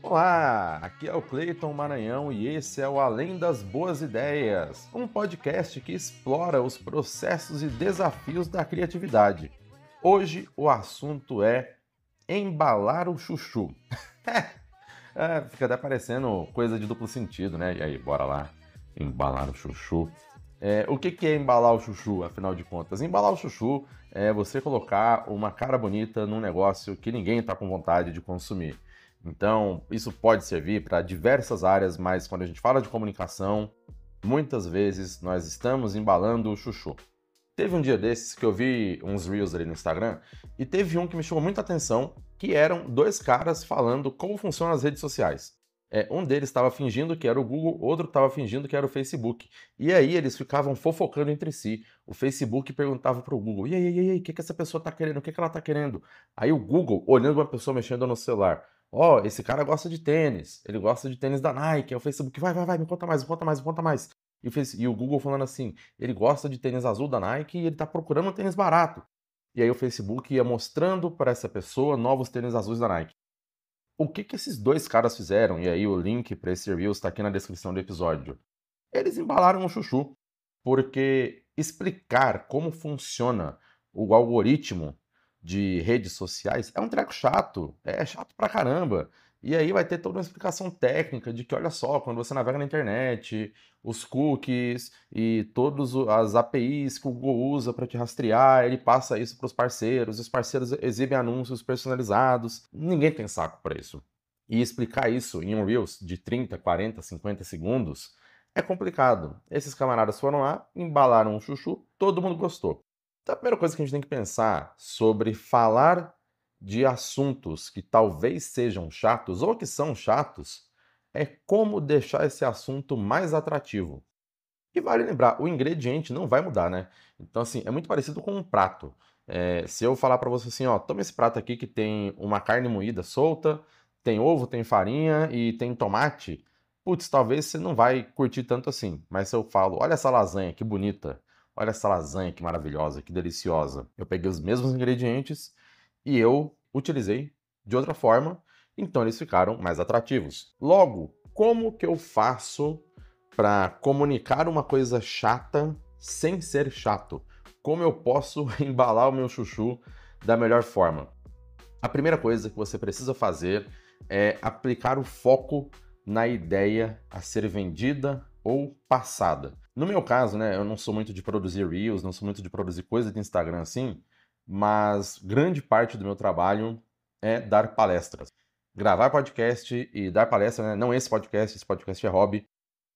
Olá, aqui é o Cleiton Maranhão e esse é o Além das Boas Ideias, um podcast que explora os processos e desafios da criatividade. Hoje o assunto é embalar o chuchu. Fica até parecendo coisa de duplo sentido, né? E aí, bora lá, embalar o chuchu. O que é embalar o chuchu, afinal de contas? Embalar o chuchu é você colocar uma cara bonita num negócio que ninguém está com vontade de consumir. Então, isso pode servir para diversas áreas, mas quando a gente fala de comunicação, muitas vezes nós estamos embalando o chuchu. Teve um dia desses que eu vi uns reels ali no Instagram e teve um que me chamou muita atenção, que eram dois caras falando como funcionam as redes sociais. Um deles estava fingindo que era o Google, outro estava fingindo que era o Facebook. E aí eles ficavam fofocando entre si. O Facebook perguntava para o Google: e aí, o que essa pessoa está querendo? O que ela está querendo? Aí o Google, olhando uma pessoa mexendo no celular: ó, esse cara gosta de tênis, ele gosta de tênis da Nike. Aí o Facebook: vai, me conta mais, me conta mais, me conta mais. E o Google falando assim: ele gosta de tênis azul da Nike e ele está procurando um tênis barato. E aí o Facebook ia mostrando para essa pessoa novos tênis azuis da Nike. O que esses dois caras fizeram? E aí o link para esse review está aqui na descrição do episódio. Eles embalaram o chuchu, porque explicar como funciona o algoritmo de redes sociais é um treco chato, é chato pra caramba. E aí vai ter toda uma explicação técnica de que, olha só, quando você navega na internet, os cookies e todas as APIs que o Google usa para te rastrear, ele passa isso para os parceiros, e os parceiros exibem anúncios personalizados. Ninguém tem saco para isso. E explicar isso em um Reels de 30, 40, 50 segundos é complicado. Esses camaradas foram lá, embalaram um chuchu, todo mundo gostou. Então a primeira coisa que a gente tem que pensar sobre falar de assuntos que talvez sejam chatos ou que são chatos é como deixar esse assunto mais atrativo. E vale lembrar, o ingrediente não vai mudar, né? Então, assim, é muito parecido com um prato. Se eu falar pra você assim, ó, toma esse prato aqui que tem uma carne moída solta, tem ovo, tem farinha e tem tomate, putz, talvez você não vai curtir tanto assim. Mas se eu falo, olha essa lasanha, que bonita, olha essa lasanha, que maravilhosa, que deliciosa. Eu peguei os mesmos ingredientes e eu utilizei de outra forma, então eles ficaram mais atrativos. Logo, como que eu faço para comunicar uma coisa chata sem ser chato? Como eu posso embalar o meu chuchu da melhor forma? A primeira coisa que você precisa fazer é aplicar o foco na ideia a ser vendida ou passada. No meu caso, né, eu não sou muito de produzir reels, não sou muito de produzir coisa de Instagram assim, mas grande parte do meu trabalho é dar palestras. Gravar podcast e dar palestra, né? Não esse podcast é hobby,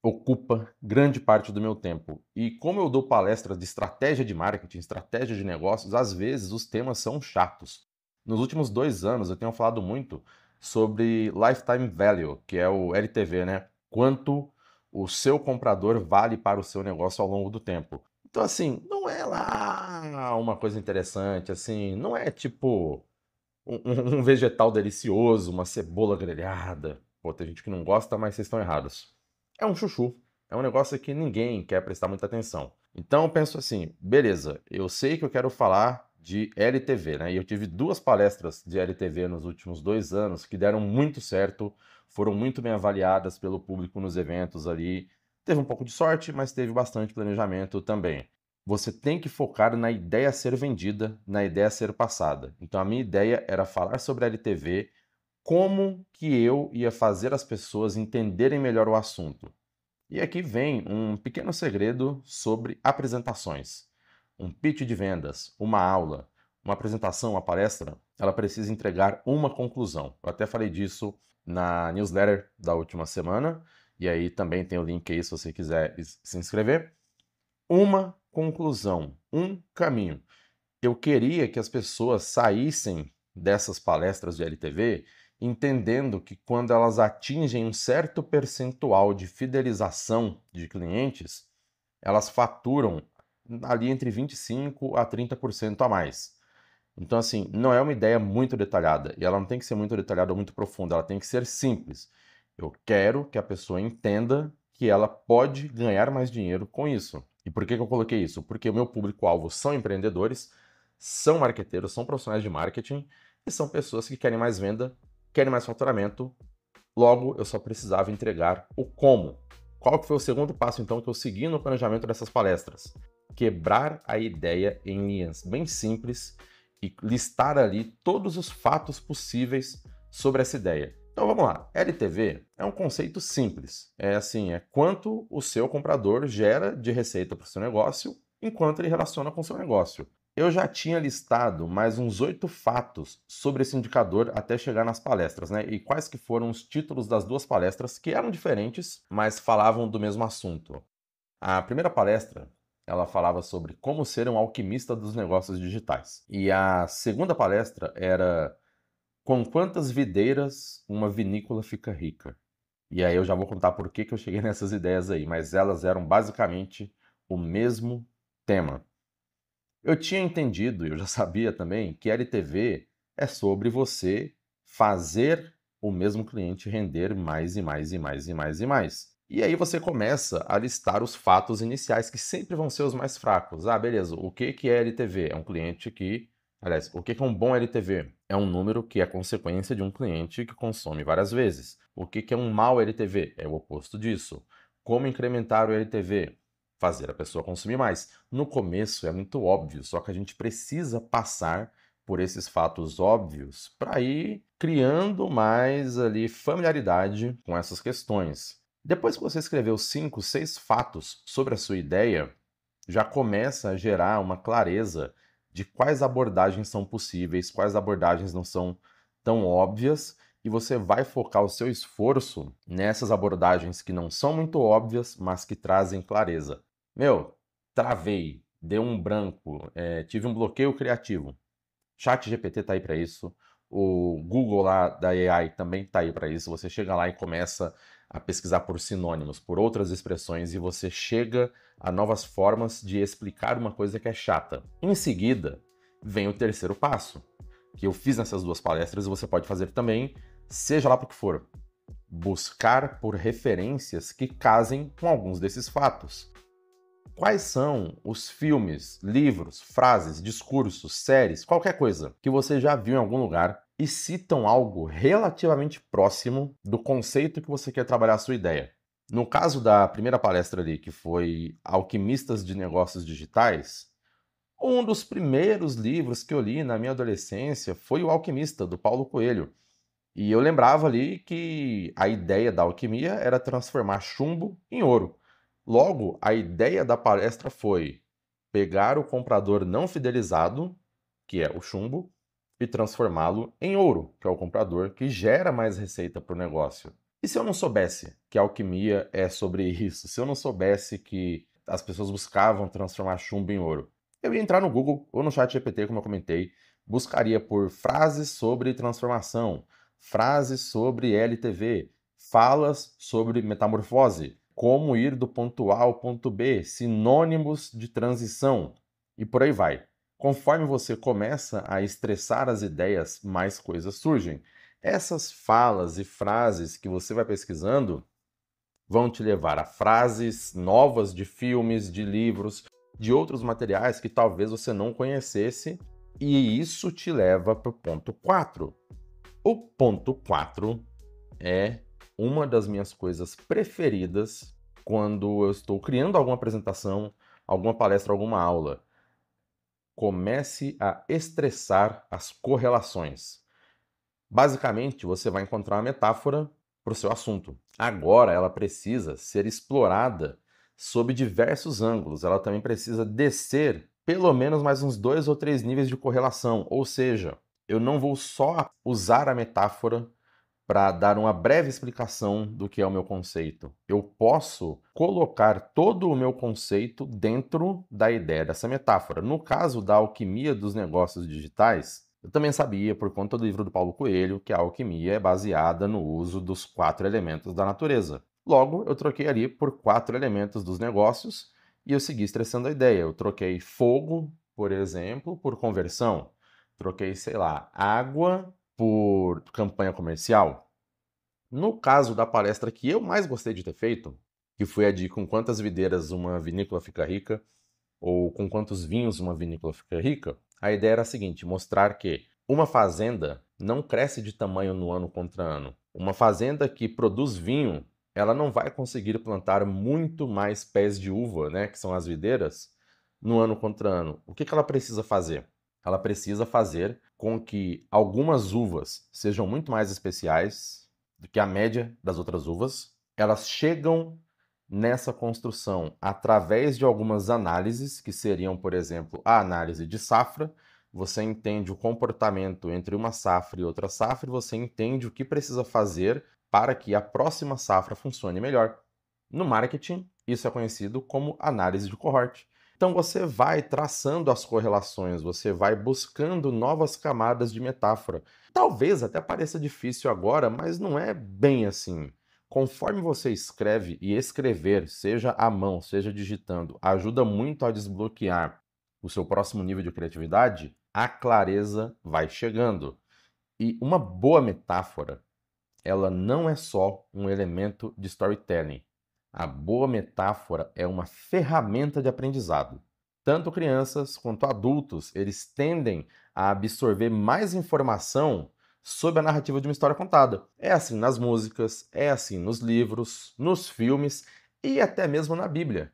ocupa grande parte do meu tempo. E como eu dou palestras de estratégia de marketing, estratégia de negócios, às vezes os temas são chatos. Nos últimos 2 anos eu tenho falado muito sobre Lifetime Value, que é o LTV, né? Quanto o seu comprador vale para o seu negócio ao longo do tempo. Então, assim, não é lá uma coisa interessante, assim, não é tipo um vegetal delicioso, uma cebola grelhada. Pô, tem gente que não gosta, mas vocês estão errados. É um chuchu. É um negócio que ninguém quer prestar muita atenção. Então eu penso assim, beleza, eu sei que eu quero falar de LTV, né? E eu tive 2 palestras de LTV nos últimos 2 anos que deram muito certo, foram muito bem avaliadas pelo público nos eventos ali. Teve um pouco de sorte, mas teve bastante planejamento também. Você tem que focar na ideia a ser vendida, na ideia a ser passada. Então a minha ideia era falar sobre a LTV, como que eu ia fazer as pessoas entenderem melhor o assunto. E aqui vem um pequeno segredo sobre apresentações. Um pitch de vendas, uma aula, uma apresentação, uma palestra, ela precisa entregar uma conclusão. Eu até falei disso na newsletter da última semana, e aí também tem o link aí se você quiser se inscrever. Uma conclusão, um caminho. Eu queria que as pessoas saíssem dessas palestras de LTV entendendo que quando elas atingem um certo percentual de fidelização de clientes, elas faturam ali entre 25% a 30% a mais. Então, assim, não é uma ideia muito detalhada, e ela não tem que ser muito detalhada ou muito profunda, ela tem que ser simples. Eu quero que a pessoa entenda que ela pode ganhar mais dinheiro com isso. E por que eu coloquei isso? Porque o meu público-alvo são empreendedores, são marqueteiros, são profissionais de marketing e são pessoas que querem mais venda, querem mais faturamento, logo eu só precisava entregar o como. Qual que foi o segundo passo, então, que eu segui no planejamento dessas palestras? Quebrar a ideia em linhas bem simples e listar ali todos os fatos possíveis sobre essa ideia. Então vamos lá, LTV é um conceito simples, é quanto o seu comprador gera de receita para o seu negócio enquanto ele relaciona com o seu negócio. Eu já tinha listado mais uns 8 fatos sobre esse indicador até chegar nas palestras, né? E quais que foram os títulos das duas palestras, que eram diferentes, mas falavam do mesmo assunto. A primeira palestra, ela falava sobre como ser um alquimista dos negócios digitais. E a segunda palestra era com quantas videiras uma vinícola fica rica. E aí eu já vou contar por que eu cheguei nessas ideias aí, mas elas eram basicamente o mesmo tema. Eu tinha entendido, e eu já sabia também, que LTV é sobre você fazer o mesmo cliente render mais e mais e mais e mais e mais. E aí você começa a listar os fatos iniciais, que sempre vão ser os mais fracos. Ah, beleza, o que é LTV? É um cliente que... Aliás, o que é um bom LTV? É um número que é consequência de um cliente que consome várias vezes. O que é um mau LTV? É o oposto disso. Como incrementar o LTV? Fazer a pessoa consumir mais. No começo é muito óbvio, só que a gente precisa passar por esses fatos óbvios para ir criando mais ali familiaridade com essas questões. Depois que você escreveu 5, 6 fatos sobre a sua ideia, já começa a gerar uma clareza de quais abordagens são possíveis, quais abordagens não são tão óbvias, e você vai focar o seu esforço nessas abordagens que não são muito óbvias, mas que trazem clareza. Travei, deu um branco, tive um bloqueio criativo. ChatGPT está aí para isso, o Google lá da AI também está aí para isso. Você chega lá e começa a pesquisar por sinônimos, por outras expressões, e você chega a novas formas de explicar uma coisa que é chata. Em seguida, vem o terceiro passo, que eu fiz nessas duas palestras e você pode fazer também, seja lá para o que for. Buscar por referências que casem com alguns desses fatos. Quais são os filmes, livros, frases, discursos, séries, qualquer coisa que você já viu em algum lugar e citam algo relativamente próximo do conceito que você quer trabalhar a sua ideia? No caso da primeira palestra ali, que foi Alquimistas de Negócios Digitais, um dos primeiros livros que eu li na minha adolescência foi O Alquimista, do Paulo Coelho. E eu lembrava ali que a ideia da alquimia era transformar chumbo em ouro. Logo, a ideia da palestra foi pegar o comprador não fidelizado, que é o chumbo, e transformá-lo em ouro, que é o comprador que gera mais receita para o negócio. E se eu não soubesse que a alquimia é sobre isso? Se eu não soubesse que as pessoas buscavam transformar chumbo em ouro? Eu ia entrar no Google ou no ChatGPT, como eu comentei, buscaria por frases sobre transformação, frases sobre LTV, falas sobre metamorfose, como ir do ponto A ao ponto B, sinônimos de transição e por aí vai. Conforme você começa a estressar as ideias, mais coisas surgem. Essas falas e frases que você vai pesquisando vão te levar a frases novas de filmes, de livros, de outros materiais que talvez você não conhecesse, e isso te leva para o ponto 4. O ponto 4 é uma das minhas coisas preferidas quando eu estou criando alguma apresentação, alguma palestra, alguma aula. Comece a estressar as correlações. Basicamente, você vai encontrar uma metáfora para o seu assunto. Agora, ela precisa ser explorada sob diversos ângulos. Ela também precisa descer pelo menos mais uns 2 ou 3 níveis de correlação. Ou seja, eu não vou só usar a metáfora para dar uma breve explicação do que é o meu conceito. Eu posso colocar todo o meu conceito dentro da ideia dessa metáfora. No caso da alquimia dos negócios digitais, eu também sabia, por conta do livro do Paulo Coelho, que a alquimia é baseada no uso dos 4 elementos da natureza. Logo, eu troquei ali por 4 elementos dos negócios e eu segui estressando a ideia. Eu troquei fogo, por exemplo, por conversão. Troquei, sei lá, água por campanha comercial. No caso da palestra que eu mais gostei de ter feito, que foi a de com quantas videiras uma vinícola fica rica, ou com quantos vinhos uma vinícola fica rica, a ideia era a seguinte: mostrar que uma fazenda não cresce de tamanho no ano contra ano. Uma fazenda que produz vinho, ela não vai conseguir plantar muito mais pés de uva, né, que são as videiras, no ano contra ano. O que ela precisa fazer? Ela precisa fazer com que algumas uvas sejam muito mais especiais do que a média das outras uvas. Elas chegam nessa construção através de algumas análises, que seriam, por exemplo, a análise de safra. Você entende o comportamento entre uma safra e outra safra, e você entende o que precisa fazer para que a próxima safra funcione melhor. No marketing, isso é conhecido como análise de cohort. Então você vai traçando as correlações, você vai buscando novas camadas de metáfora. Talvez até pareça difícil agora, mas não é bem assim. Conforme você escreve, e escrever, seja à mão, seja digitando, ajuda muito a desbloquear o seu próximo nível de criatividade, a clareza vai chegando. E uma boa metáfora, ela não é só um elemento de storytelling. A boa metáfora é uma ferramenta de aprendizado. Tanto crianças quanto adultos, eles tendem a absorver mais informação sobre a narrativa de uma história contada. É assim nas músicas, é assim nos livros, nos filmes e até mesmo na Bíblia.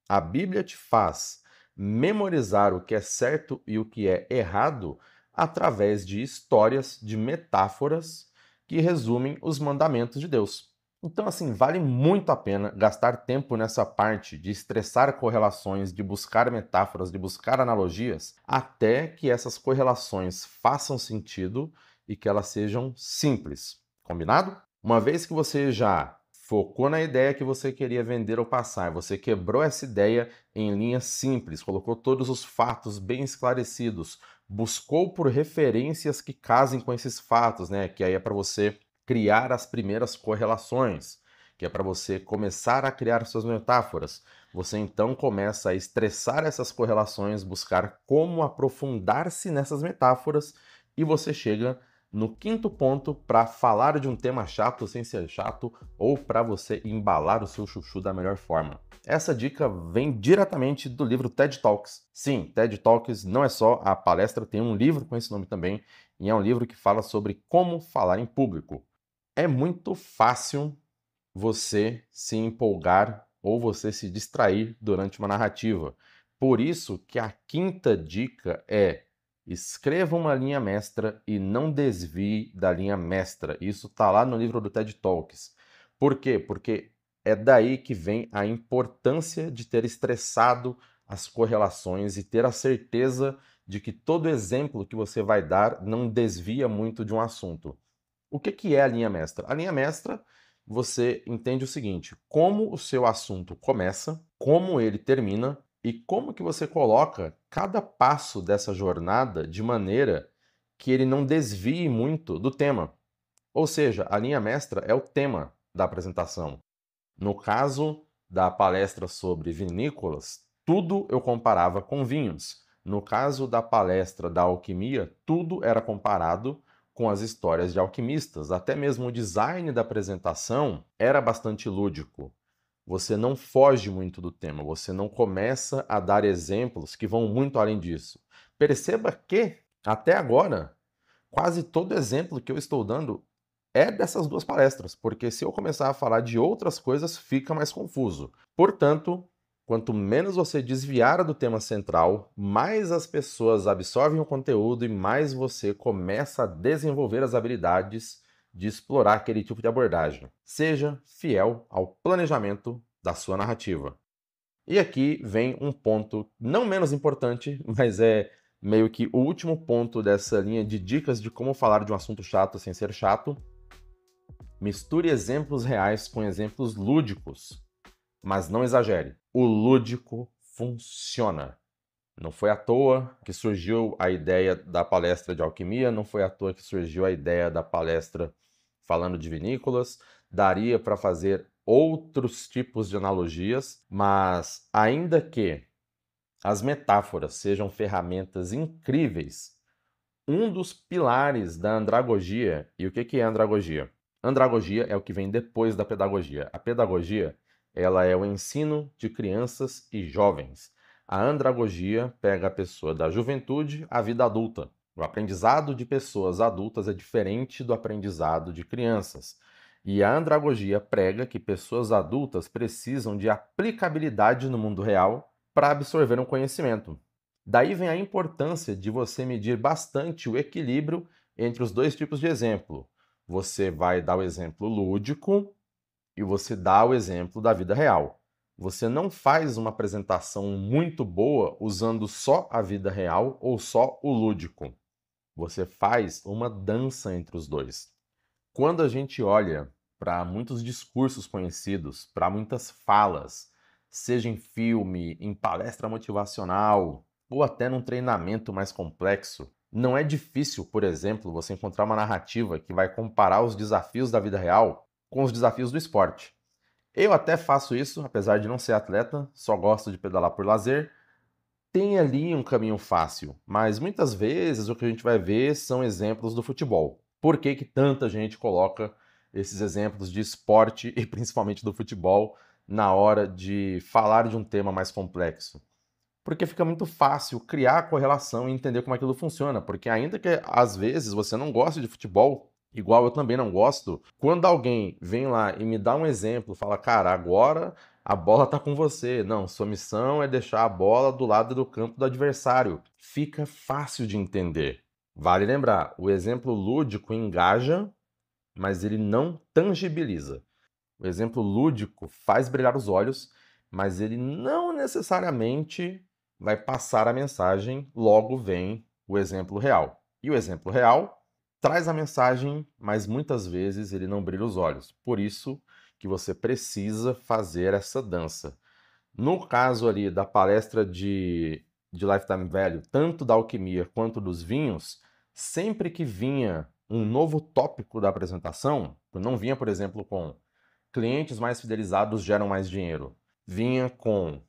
A Bíblia te faz memorizar o que é certo e o que é errado através de histórias, de metáforas que resumem os mandamentos de Deus. Então, assim, vale muito a pena gastar tempo nessa parte de estressar correlações, de buscar metáforas, de buscar analogias, até que essas correlações façam sentido e que elas sejam simples. Combinado? Uma vez que você já focou na ideia que você queria vender ou passar, você quebrou essa ideia em linhas simples, colocou todos os fatos bem esclarecidos, buscou por referências que casem com esses fatos, né? Que aí é para você criar as primeiras correlações, que é para você começar a criar suas metáforas. Você então começa a estressar essas correlações, buscar como aprofundar-se nessas metáforas e você chega no quinto ponto para falar de um tema chato sem ser chato ou para você embalar o seu chuchu da melhor forma. Essa dica vem diretamente do livro TED Talks. Sim, TED Talks não é só a palestra, tem um livro com esse nome também, e é um livro que fala sobre como falar em público. É muito fácil você se empolgar ou você se distrair durante uma narrativa. Por isso que a quinta dica é: escreva uma linha mestra e não desvie da linha mestra. Isso está lá no livro do TED Talks. Por quê? Porque é daí que vem a importância de ter estressado as correlações e ter a certeza de que todo exemplo que você vai dar não desvia muito de um assunto. O que é a linha mestra? A linha mestra, você entende o seguinte: como o seu assunto começa, como ele termina e como que você coloca cada passo dessa jornada de maneira que ele não desvie muito do tema. Ou seja, a linha mestra é o tema da apresentação. No caso da palestra sobre vinícolas, tudo eu comparava com vinhos. No caso da palestra da alquimia, tudo era comparado com as histórias de alquimistas. Até mesmo o design da apresentação era bastante lúdico. Você não foge muito do tema, você não começa a dar exemplos que vão muito além disso. Perceba que, até agora, quase todo exemplo que eu estou dando é dessas duas palestras, porque se eu começar a falar de outras coisas, fica mais confuso. Portanto, quanto menos você desviar do tema central, mais as pessoas absorvem o conteúdo e mais você começa a desenvolver as habilidades de explorar aquele tipo de abordagem. Seja fiel ao planejamento da sua narrativa. E aqui vem um ponto não menos importante, mas é meio que o último ponto dessa linha de dicas de como falar de um assunto chato sem ser chato. Misture exemplos reais com exemplos lúdicos, mas não exagere. O lúdico funciona. Não foi à toa que surgiu a ideia da palestra de alquimia, não foi à toa que surgiu a ideia da palestra falando de vinícolas. Daria para fazer outros tipos de analogias, mas ainda que as metáforas sejam ferramentas incríveis, um dos pilares da andragogia, e o que é andragogia? Andragogia é o que vem depois da pedagogia. A pedagogia, ela é o ensino de crianças e jovens. A andragogia pega a pessoa da juventude à vida adulta. O aprendizado de pessoas adultas é diferente do aprendizado de crianças. E a andragogia prega que pessoas adultas precisam de aplicabilidade no mundo real para absorver um conhecimento. Daí vem a importância de você medir bastante o equilíbrio entre os dois tipos de exemplo. Você vai dar o exemplo lúdico e você dá o exemplo da vida real. Você não faz uma apresentação muito boa usando só a vida real ou só o lúdico. Você faz uma dança entre os dois. Quando a gente olha para muitos discursos conhecidos, para muitas falas, seja em filme, em palestra motivacional ou até num treinamento mais complexo, não é difícil, por exemplo, você encontrar uma narrativa que vai comparar os desafios da vida real com os desafios do esporte. Eu até faço isso, apesar de não ser atleta, só gosto de pedalar por lazer. Tem ali um caminho fácil, mas muitas vezes o que a gente vai ver são exemplos do futebol. Por que que tanta gente coloca esses exemplos de esporte e principalmente do futebol na hora de falar de um tema mais complexo? Porque fica muito fácil criar a correlação e entender como aquilo funciona, porque ainda que às vezes você não goste de futebol, igual eu também não gosto, quando alguém vem lá e me dá um exemplo, fala, cara, agora a bola tá com você. Não, sua missão é deixar a bola do lado do campo do adversário. Fica fácil de entender. Vale lembrar, o exemplo lúdico engaja, mas ele não tangibiliza. O exemplo lúdico faz brilhar os olhos, mas ele não necessariamente vai passar a mensagem, logo vem o exemplo real. E o exemplo real traz a mensagem, mas muitas vezes ele não brilha os olhos. Por isso que você precisa fazer essa dança. No caso ali da palestra de Lifetime Value, tanto da alquimia quanto dos vinhos, sempre que vinha um novo tópico da apresentação, não vinha, por exemplo, com clientes mais fidelizados geram mais dinheiro. Vinha com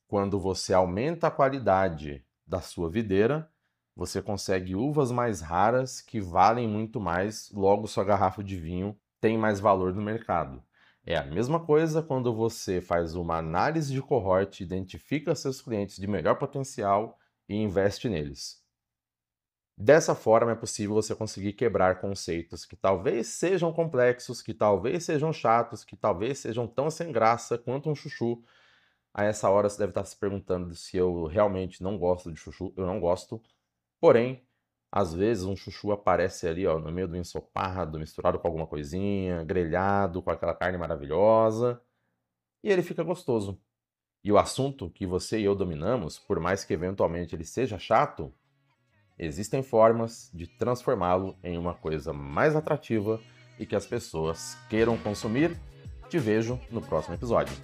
quando você aumenta a qualidade da sua videira, você consegue uvas mais raras que valem muito mais, logo sua garrafa de vinho tem mais valor no mercado. É a mesma coisa quando você faz uma análise de cohort, identifica seus clientes de melhor potencial e investe neles. Dessa forma é possível você conseguir quebrar conceitos que talvez sejam complexos, que talvez sejam chatos, que talvez sejam tão sem graça quanto um chuchu. A essa hora você deve estar se perguntando se eu realmente não gosto de chuchu. Eu não gosto. Porém, às vezes um chuchu aparece ali, ó, no meio do ensopado, misturado com alguma coisinha, grelhado, com aquela carne maravilhosa, e ele fica gostoso. E o assunto que você e eu dominamos, por mais que eventualmente ele seja chato, existem formas de transformá-lo em uma coisa mais atrativa e que as pessoas queiram consumir. Te vejo no próximo episódio.